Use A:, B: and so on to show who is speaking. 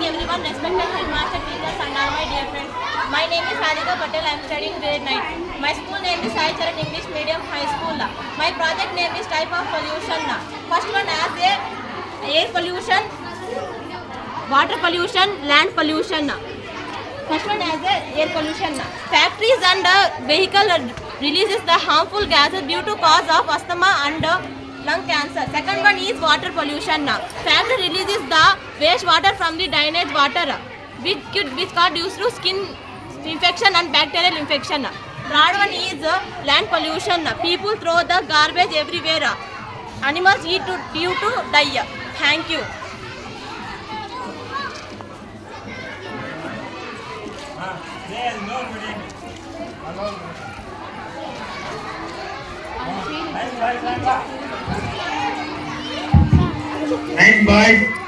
A: morning everyone, respected headmaster, teachers and all my dear friends. My name is Radhika Patel. I am studying grade 9. My school name is Sai Charan English Medium High School. My project name is type of pollution. First one as a air pollution, water pollution, land pollution. First one as a air pollution. Factories and vehicle releases the harmful gases due to cause of asthma and lung cancer. Second one is water pollution. Factory releases the waste water from the drainage water, which can due to skin infection and bacterial infection. Third one is land pollution. People throw the garbage everywhere. Animals eat due to die. Thank you.
B: Nine boys.